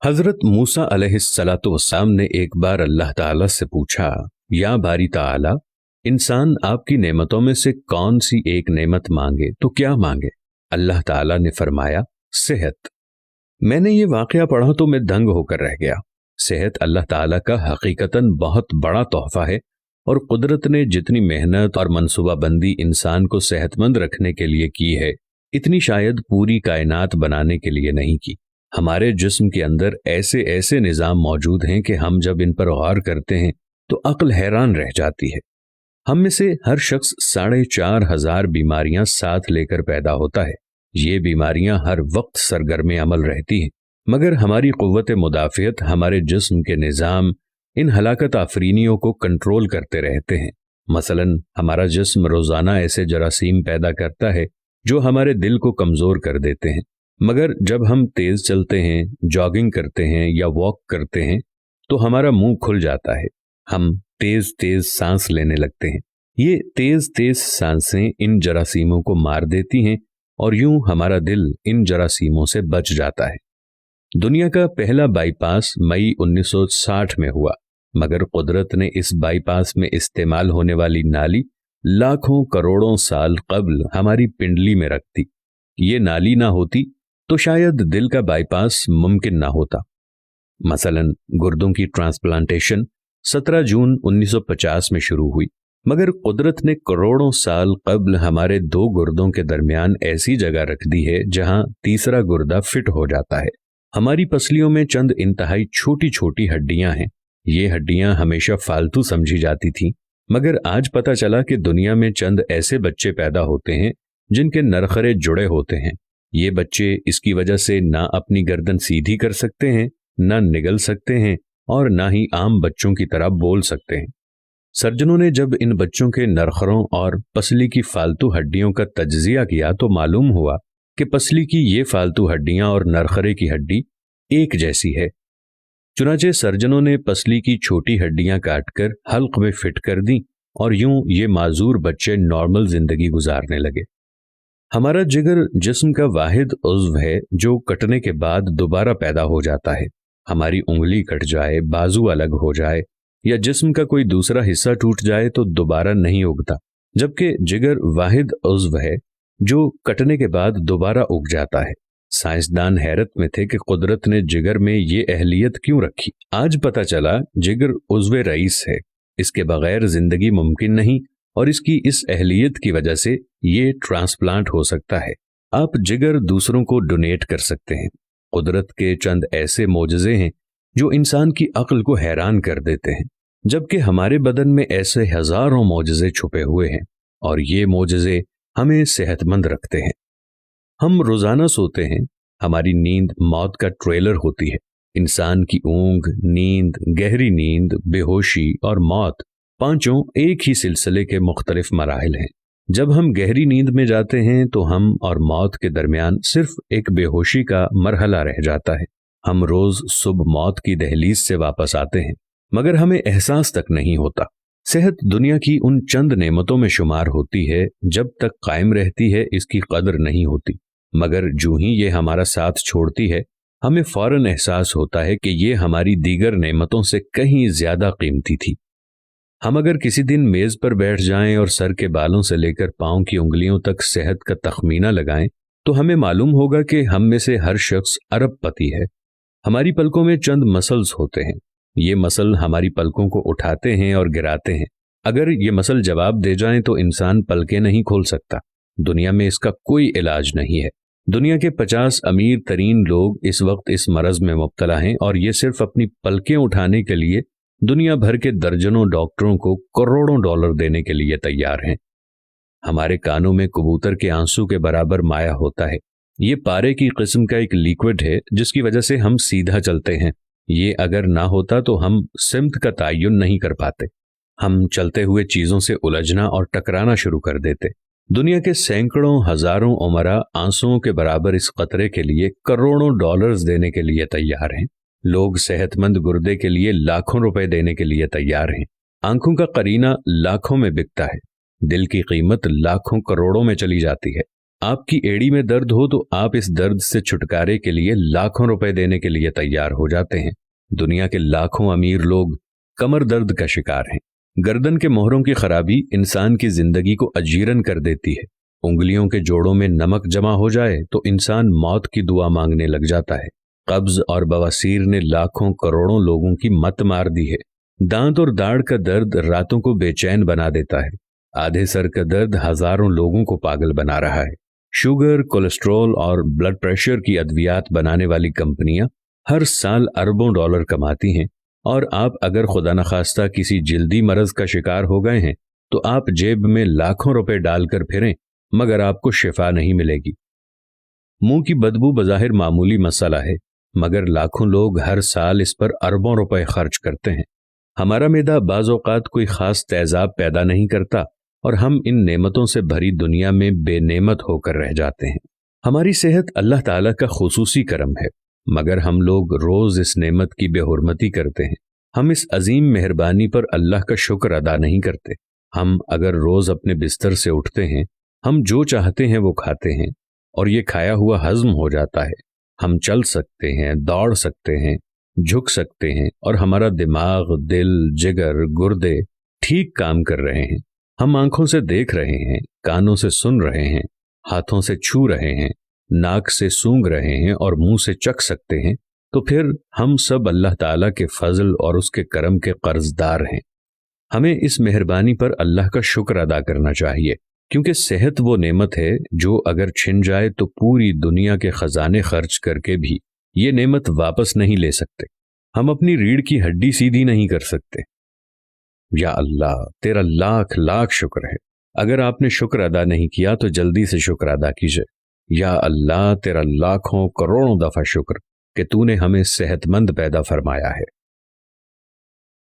हजरत मूसा अलैहिस्सलातु वस्सलाम ने एक बार अल्लाह ताला से पूछा, या बारी ताला, इंसान आपकी नेमतों में से कौन सी एक नेमत मांगे तो क्या मांगे? अल्लाह ताला ने फरमाया, सेहत। मैंने ये वाकया पढ़ा तो मैं दंग होकर रह गया। सेहत अल्लाह ताला का हकीकतन बहुत बड़ा तोहफा है, और कुदरत ने जितनी मेहनत और मनसूबाबंदी इंसान को सेहतमंद रखने के लिए की है, इतनी शायद पूरी कायनात बनाने के लिए नहीं की। हमारे जिस्म के अंदर ऐसे ऐसे निज़ाम मौजूद हैं कि हम जब इन पर गौर करते हैं तो अक्ल हैरान रह जाती है। हम में से हर शख्स 4,500 बीमारियां साथ लेकर पैदा होता है। ये बीमारियां हर वक्त सरगर्म अमल रहती हैं, मगर हमारी क़ुव्वत मुदाफ़ियत, हमारे जिस्म के निज़ाम इन हलाकत आफरीनियों को कंट्रोल करते रहते हैं। मसलन हमारा जिस्म रोज़ाना ऐसे जरासीम पैदा करता है जो हमारे दिल को कमज़ोर कर देते हैं, मगर जब हम तेज़ चलते हैं, जॉगिंग करते हैं या वॉक करते हैं तो हमारा मुंह खुल जाता है। हम तेज़ तेज़ सांस लेने लगते हैं। ये तेज़ तेज़ सांसें इन जरासीमों को मार देती हैं और यूं हमारा दिल इन जरासीमों से बच जाता है। दुनिया का पहला बाईपास मई 1960 में हुआ, मगर कुदरत ने इस बाईपास में इस्तेमाल होने वाली नाली लाखों करोड़ों साल कब्ल हमारी पिंडली में रख दी। ये नाली ना होती तो शायद दिल का बाईपास मुमकिन ना होता। मसलन गुर्दों की ट्रांसप्लांटेशन 17 जून 1950 में शुरू हुई, मगर कुदरत ने करोड़ों साल कब्ल हमारे 2 गुर्दों के दरमियान ऐसी जगह रख दी है जहां तीसरा गुर्दा फिट हो जाता है। हमारी पसलियों में चंद इंतहाई छोटी छोटी हड्डियां हैं। ये हड्डियां हमेशा फालतू समझी जाती थीं, मगर आज पता चला कि दुनिया में चंद ऐसे बच्चे पैदा होते हैं जिनके नरखरे जुड़े होते हैं। ये बच्चे इसकी वजह से ना अपनी गर्दन सीधी कर सकते हैं, ना निगल सकते हैं, और ना ही आम बच्चों की तरह बोल सकते हैं। सर्जनों ने जब इन बच्चों के नरखरों और पसली की फालतू हड्डियों का तज्जिया किया तो मालूम हुआ कि पसली की ये फालतू हड्डियां और नरखरे की हड्डी एक जैसी है। चुनाचे सर्जनों ने पसली की छोटी हड्डियां काटकर हल्क में फिट कर दी और यूं ये माजूर बच्चे नॉर्मल जिंदगी गुजारने लगे। हमारा जिगर जिस्म का वाहिद उज़्व है जो कटने के बाद दोबारा पैदा हो जाता है। हमारी उंगली कट जाए, बाजू अलग हो जाए या जिस्म का कोई दूसरा हिस्सा टूट जाए तो दोबारा नहीं उगता, जबकि जिगर वाहिद उज़्व है जो कटने के बाद दोबारा उग जाता है। साइंसदान हैरत में थे कि कुदरत ने जिगर में ये अहलियत क्यों रखी। आज पता चला जिगर उज़्व रईस है, इसके बगैर जिंदगी मुमकिन नहीं, और इसकी इस अहलियत की वजह से ये ट्रांसप्लांट हो सकता है। आप जिगर दूसरों को डोनेट कर सकते हैं। कुदरत के चंद ऐसे मोजज़े हैं जो इंसान की अक्ल को हैरान कर देते हैं, जबकि हमारे बदन में ऐसे हजारों मोजज़े छुपे हुए हैं, और ये मोजज़े हमें सेहतमंद रखते हैं। हम रोजाना सोते हैं। हमारी नींद मौत का ट्रेलर होती है। इंसान की ऊंघ, नींद, गहरी नींद, बेहोशी और मौत, पांचों एक ही सिलसिले के मुख्तलिफ मराहिल हैं। जब हम गहरी नींद में जाते हैं तो हम और मौत के दरमियान सिर्फ एक बेहोशी का मरहला रह जाता है। हम रोज सुबह मौत की दहलीज से वापस आते हैं, मगर हमें एहसास तक नहीं होता। सेहत दुनिया की उन चंद नेमतों में शुमार होती है, जब तक कायम रहती है इसकी कदर नहीं होती, मगर जो ही ये हमारा साथ छोड़ती है हमें फौरन एहसास होता है कि ये हमारी दीगर नेमतों से कहीं ज्यादा कीमती थी। हम अगर किसी दिन मेज पर बैठ जाएं और सर के बालों से लेकर पांव की उंगलियों तक सेहत का तखमीना लगाएं तो हमें मालूम होगा कि हम में से हर शख्स अरबपति है। हमारी पलकों में चंद मसल्स होते हैं। ये मसल हमारी पलकों को उठाते हैं और गिराते हैं। अगर ये मसल जवाब दे जाएं तो इंसान पलकें नहीं खोल सकता। दुनिया में इसका कोई इलाज नहीं है। दुनिया के 50 अमीर तरीन लोग इस वक्त इस मरज में मुब्तला हैं, और ये सिर्फ अपनी पलकें उठाने के लिए दुनिया भर के दर्जनों डॉक्टरों को करोड़ों डॉलर देने के लिए तैयार हैं। हमारे कानों में कबूतर के आंसू के बराबर माया होता है। ये पारे की किस्म का एक लिक्विड है जिसकी वजह से हम सीधा चलते हैं। ये अगर ना होता तो हम सिमत का तयन नहीं कर पाते। हम चलते हुए चीजों से उलझना और टकराना शुरू कर देते। दुनिया के सैकड़ों हजारों उमरा आंसुओं के बराबर इस कतरे के लिए करोड़ों डॉलर्स देने के लिए तैयार हैं। लोग सेहतमंद गुर्दे के लिए लाखों रुपए देने के लिए तैयार हैं। आंखों का करीना लाखों में बिकता है। दिल की कीमत लाखों करोड़ों में चली जाती है। آپ کی एड़ी में दर्द हो तो आप इस दर्द से छुटकारे के लिए लाखों रुपए देने के लिए तैयार हो जाते हैं। दुनिया के लाखों अमीर लोग कमर दर्द का शिकार हैं। गर्दन के मोहरों की खराबी इंसान की जिंदगी को अजीरन कर देती है। उंगलियों के जोड़ों में नमक जमा हो जाए तो इंसान मौत की दुआ मांगने लग जाता है। कब्ज और बवासीर ने लाखों करोड़ों लोगों की मत मार दी है। दांत और दाढ़ का दर्द रातों को बेचैन बना देता है। आधे सर का दर्द हजारों लोगों को पागल बना रहा है। शुगर, कोलेस्ट्रॉल और ब्लड प्रेशर की अद्वियात बनाने वाली कंपनियां हर साल अरबों डॉलर कमाती हैं, और आप अगर खुदा न खास्ता किसी जिल्दी मरज का शिकार हो गए हैं तो आप जेब में लाखों रुपए डालकर फिरें मगर आपको शिफा नहीं मिलेगी। मुंह की बदबू बज़ाहिर मामूली मसला है, मगर लाखों लोग हर साल इस पर अरबों रुपए खर्च करते हैं। हमारा मैदा बाज़ औक़ात कोई ख़ास तेज़ाब पैदा नहीं करता और हम इन नेमतों से भरी दुनिया में बेनेमत होकर रह जाते हैं। हमारी सेहत अल्लाह ताला का खुसूसी करम है, मगर हम लोग रोज़ इस नेमत की बेहुरमती करते हैं। हम इस अजीम मेहरबानी पर अल्लाह का शुक्र अदा नहीं करते। हम अगर रोज़ अपने बिस्तर से उठते हैं, हम जो चाहते हैं वो खाते हैं और ये खाया हुआ हज़म हो जाता है। हम चल सकते हैं, दौड़ सकते हैं, झुक सकते हैं और हमारा दिमाग, दिल, जिगर, गुर्दे ठीक काम कर रहे हैं। हम आंखों से देख रहे हैं, कानों से सुन रहे हैं, हाथों से छू रहे हैं, नाक से सूंघ रहे हैं और मुंह से चख सकते हैं। तो फिर हम सब अल्लाह ताला के फजल और उसके करम के कर्जदार हैं। हमें इस मेहरबानी पर अल्लाह का शुक्र अदा करना चाहिए, क्योंकि सेहत वो नेमत है जो अगर छिन जाए तो पूरी दुनिया के खजाने खर्च करके भी ये नेमत वापस नहीं ले सकते। हम अपनी रीढ़ की हड्डी सीधी नहीं कर सकते। या अल्लाह, तेरा लाख लाख शुक्र है। अगर आपने शुक्र अदा नहीं किया तो जल्दी से शुक्र अदा कीजिए। या अल्लाह, तेरा लाखों करोड़ों दफा शुक्र कि तूने हमें सेहतमंद पैदा फरमाया है।